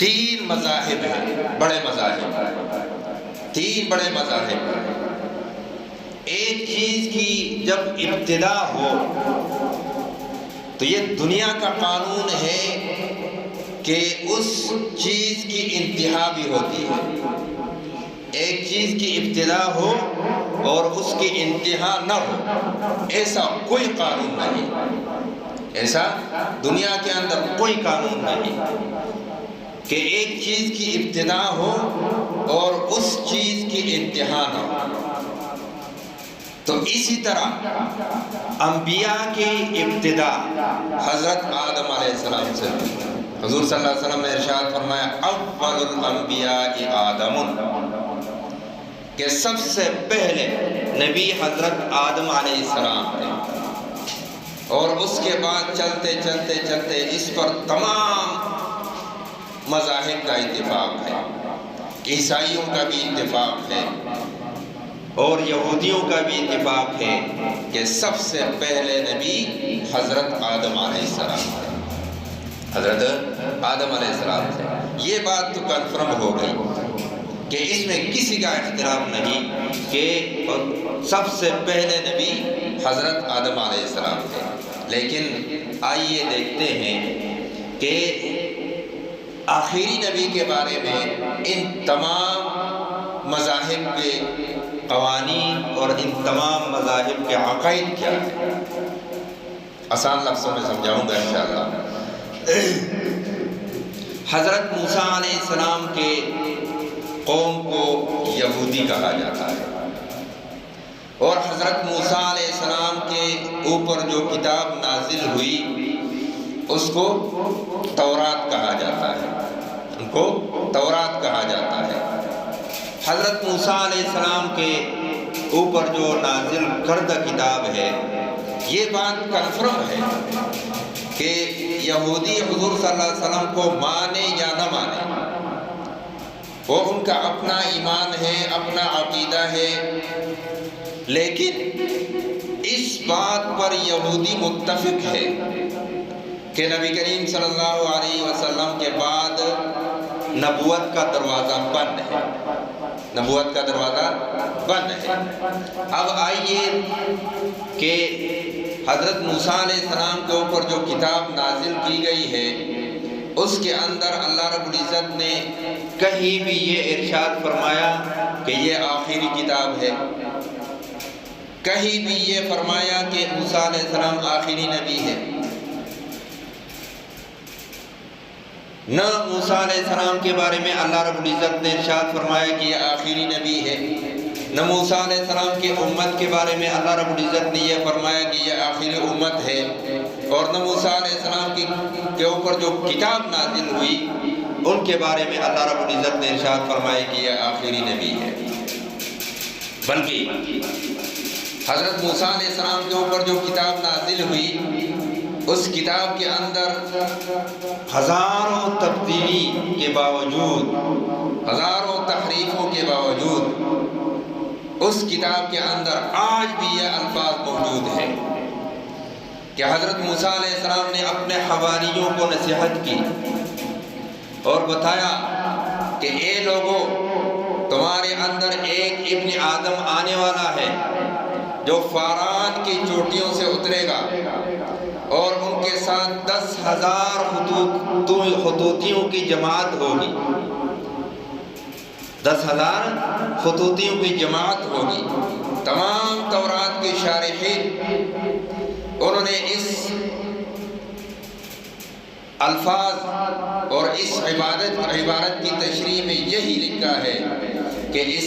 تین مذاہب ہیں، بڑے مذاہب، تین بڑے مذاہب ہیں۔ ایک چیز کی جب ابتدا ہو تو یہ دنیا کا قانون ہے کہ اس چیز کی انتہا بھی ہوتی ہے۔ ایک چیز کی ابتدا ہو اور اس کی انتہا نہ ہو، ایسا کوئی قانون نہیں، ایسا دنیا کے اندر کوئی قانون نہیں کہ ایک چیز کی ابتدا ہو اور اس چیز کی انتہا نہ ہو۔ تو اسی طرح انبیاء کی ابتدا حضرت آدم علیہ السلام سے، حضور صلی اللہ علیہ وسلم نے ارشاد فرمایا اول الانبیاء آدم، کہ سب سے پہلے نبی حضرت آدم علیہ السلام تھے، اور اس کے بعد چلتے چلتے چلتے اس پر تمام مذاہب کا اتفاق ہے، عیسائیوں کا بھی اتفاق ہے اور یہودیوں کا بھی اتفاق ہے کہ سب سے پہلے نبی حضرت آدم علیہ السلام تھے، حضرت آدم علیہ السلام تھے۔ یہ بات تو کنفرم ہو گئی کہ اس میں کسی کا اختلاف نہیں کہ سب سے پہلے نبی حضرت آدم علیہ السلام تھے۔ لیکن آئیے دیکھتے ہیں کہ آخری نبی کے بارے میں ان تمام مذاہب کے قوانین اور ان تمام مذاہب کے عقائد کیا ہیں۔ آسان لفظوں میں سمجھاؤں گا انشاءاللہ۔ حضرت موسیٰ علیہ السلام کے قوم کو یہودی کہا جاتا ہے، اور حضرت موسیٰ علیہ السلام کے اوپر جو کتاب نازل ہوئی اس کو تورات کہا جاتا ہے، ان کو تورات کہا جاتا ہے۔ حضرت موسیٰ علیہ السلام کے اوپر جو نازل کردہ کتاب ہے، یہ بات کنفرم ہے کہ یہودی حضور صلی اللہ علیہ وسلم کو مانے یا نہ مانے، وہ ان کا اپنا ایمان ہے، اپنا عقیدہ ہے، لیکن اس بات پر یہودی متفق ہے کہ نبی کریم صلی اللہ علیہ وسلم کے بعد نبوت کا دروازہ بند ہے، نبوت کا دروازہ بند ہے۔ اب آئیے کہ حضرت موسیٰ علیہ السلام کے اوپر جو کتاب نازل کی گئی ہے اس کے اندر اللہ رب العزت نے کہیں بھی یہ ارشاد فرمایا کہ یہ آخری کتاب ہے، کہیں بھی یہ فرمایا کہ موسیٰ علیہ السلام آخری نبی ہے؟ نہ موسیٰ علیہ السلام کے بارے میں اللہ رب العزت نے ارشاد فرمایا کہ یہ آخری نبی ہے، نہ موسیٰ علیہ السلام کی امت کے بارے میں اللہ رب العزت نے یہ فرمایا کہ یہ آخری امت ہے، اور نہ موسیٰ علیہ السلام کے اوپر جو کتاب نازل ہوئی ان کے بارے میں اللہ رب العزت نے ارشاد فرمایا کہ یہ آخری نبی ہے۔ بلکہ حضرت موسیٰ علیہ السلام کے اوپر جو کتاب نازل ہوئی اس کتاب کے اندر ہزاروں تبدیلی کے باوجود، ہزاروں تحریفوں کے باوجود اس کتاب کے اندر آج بھی یہ الفاظ موجود ہیں کہ حضرت موسیٰ علیہ السلام نے اپنے حواریوں کو نصیحت کی اور بتایا کہ اے لوگو، تمہارے اندر ایک ابن آدم آنے والا ہے جو فاران کی چوٹیوں سے اترے گا، اور ان کے ساتھ 10,000 خطوطیوں کی جماعت ہوگی، 10,000 خطوطیوں کی جماعت ہوگی۔ تمام تورات کے شارحین انہوں نے اس الفاظ اور اس عبارت کی تشریح میں یہی لکھا ہے کہ اس